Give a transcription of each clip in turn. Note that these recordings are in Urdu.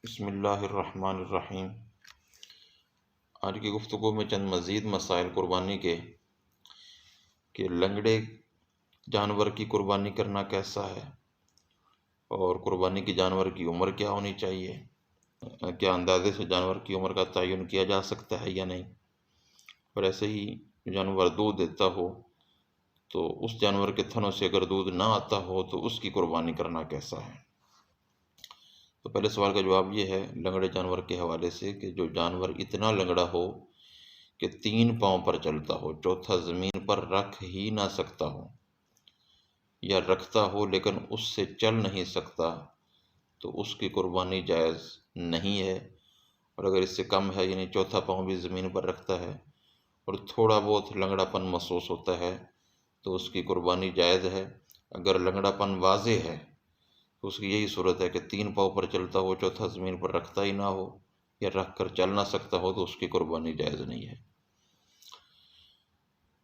بسم اللہ الرحمن الرحیم۔ آج کی گفتگو میں چند مزید مسائل قربانی کے کہ لنگڑے جانور کی قربانی کرنا کیسا ہے، اور قربانی کی جانور کی عمر کیا ہونی چاہیے، کیا اندازے سے جانور کی عمر کا تعین کیا جا سکتا ہے یا نہیں، اور ایسے ہی جانور دودھ دیتا ہو تو اس جانور کے تھنوں سے اگر دودھ نہ آتا ہو تو اس کی قربانی کرنا کیسا ہے۔ تو پہلے سوال کا جواب یہ ہے لنگڑے جانور کے حوالے سے کہ جو جانور اتنا لنگڑا ہو کہ 3 پاؤں پر چلتا ہو، چوتھا زمین پر رکھ ہی نہ سکتا ہو، یا رکھتا ہو لیکن اس سے چل نہیں سکتا، تو اس کی قربانی جائز نہیں ہے۔ اور اگر اس سے کم ہے، یعنی چوتھا پاؤں بھی زمین پر رکھتا ہے اور تھوڑا بہت لنگڑا پن محسوس ہوتا ہے تو اس کی قربانی جائز ہے۔ اگر لنگڑا پن واضح ہے تو اس کی یہی صورت ہے کہ 3 پاؤں پر چلتا ہو، چوتھا زمین پر رکھتا ہی نہ ہو، یا رکھ کر چل نہ سکتا ہو، تو اس کی قربانی جائز نہیں ہے۔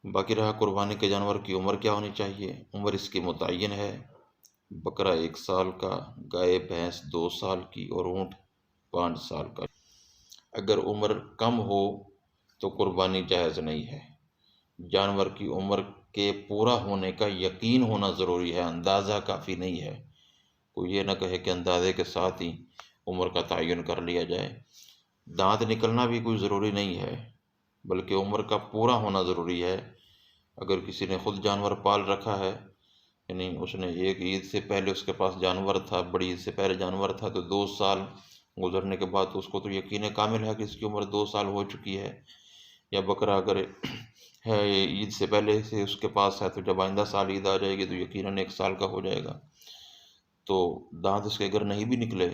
باقی رہا قربانی کے جانور کی عمر کیا ہونی چاہیے۔ عمر اس کی متعین ہے، بکرا 1 سال کا، گائے بھینس 2 سال کی اور اونٹ 5 سال کا۔ اگر عمر کم ہو تو قربانی جائز نہیں ہے۔ جانور کی عمر کے پورا ہونے کا یقین ہونا ضروری ہے، اندازہ کافی نہیں ہے۔ کوئی یہ نہ کہے کہ اندازے کے ساتھ ہی عمر کا تعین کر لیا جائے۔ دانت نکلنا بھی کوئی ضروری نہیں ہے، بلکہ عمر کا پورا ہونا ضروری ہے۔ اگر کسی نے خود جانور پال رکھا ہے، یعنی اس نے ایک عید سے پہلے اس کے پاس جانور تھا، بڑی عید سے پہلے جانور تھا، تو 2 سال گزرنے کے بعد تو اس کو تو یقین کامل ہے کہ اس کی عمر 2 سال ہو چکی ہے۔ یا بکرا اگر ہے عید سے پہلے سے اس کے پاس ہے، تو جب آئندہ سال عید آ جائے گی تو یقیناً 1 سال کا ہو جائے گا۔ تو دانت اس کے اگر نہیں بھی نکلے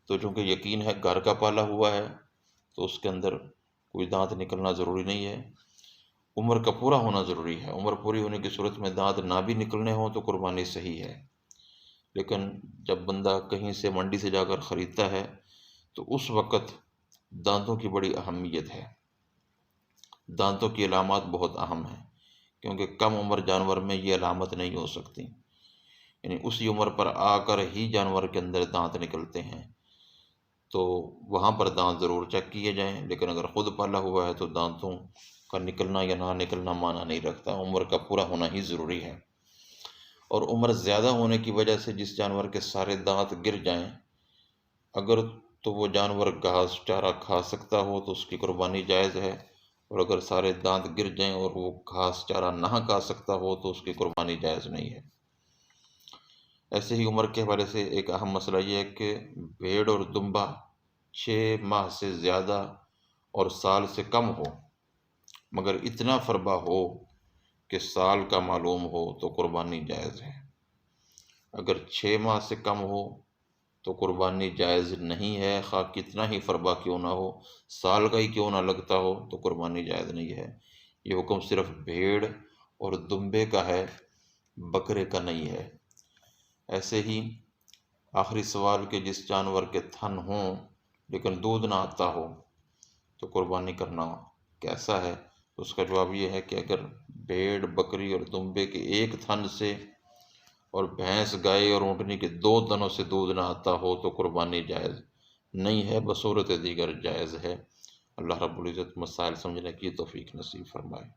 تو چونکہ یقین ہے گھر کا پالا ہوا ہے، تو اس کے اندر کوئی دانت نکلنا ضروری نہیں ہے۔ عمر کا پورا ہونا ضروری ہے۔ عمر پوری ہونے کی صورت میں دانت نہ بھی نکلنے ہوں تو قربانی صحیح ہے۔ لیکن جب بندہ کہیں سے منڈی سے جا کر خریدتا ہے تو اس وقت دانتوں کی بڑی اہمیت ہے۔ دانتوں کی علامات بہت اہم ہیں، کیونکہ کم عمر جانور میں یہ علامت نہیں ہو سکتی، یعنی اسی عمر پر آ کر ہی جانور کے اندر دانت نکلتے ہیں، تو وہاں پر دانت ضرور چیک کیے جائیں۔ لیکن اگر خود پالا ہوا ہے تو دانتوں کا نکلنا یا نہ نکلنا معنی نہیں رکھتا، عمر کا پورا ہونا ہی ضروری ہے۔ اور عمر زیادہ ہونے کی وجہ سے جس جانور کے سارے دانت گر جائیں، اگر تو وہ جانور گھاس چارہ کھا سکتا ہو تو اس کی قربانی جائز ہے، اور اگر سارے دانت گر جائیں اور وہ گھاس چارہ نہ کھا سکتا ہو تو اس کی قربانی جائز نہیں ہے۔ ایسے ہی عمر کے حوالے سے ایک اہم مسئلہ یہ ہے کہ بھیڑ اور دمبا 6 ماہ سے زیادہ اور سال سے کم ہو، مگر اتنا فربا ہو کہ سال کا معلوم ہو تو قربانی جائز ہے۔ اگر 6 ماہ سے کم ہو تو قربانی جائز نہیں ہے، خواہ کتنا ہی فربا کیوں نہ ہو، سال کا ہی کیوں نہ لگتا ہو تو قربانی جائز نہیں ہے۔ یہ حکم صرف بھیڑ اور دمبے کا ہے، بکرے کا نہیں ہے۔ ایسے ہی آخری سوال کہ جس جانور کے تھن ہوں لیکن دودھ نہ آتا ہو تو قربانی کرنا کیسا ہے، تو اس کا جواب یہ ہے کہ اگر بھیڑ، بکری اور دمبے کے ایک تھن سے اور بھینس، گائے اور اونٹنی کے 2 تنوں سے دودھ نہ آتا ہو تو قربانی جائز نہیں ہے، بصورت دیگر جائز ہے۔ اللہ رب العزت مسائل سمجھنے کی توفیق نصیب فرمائے۔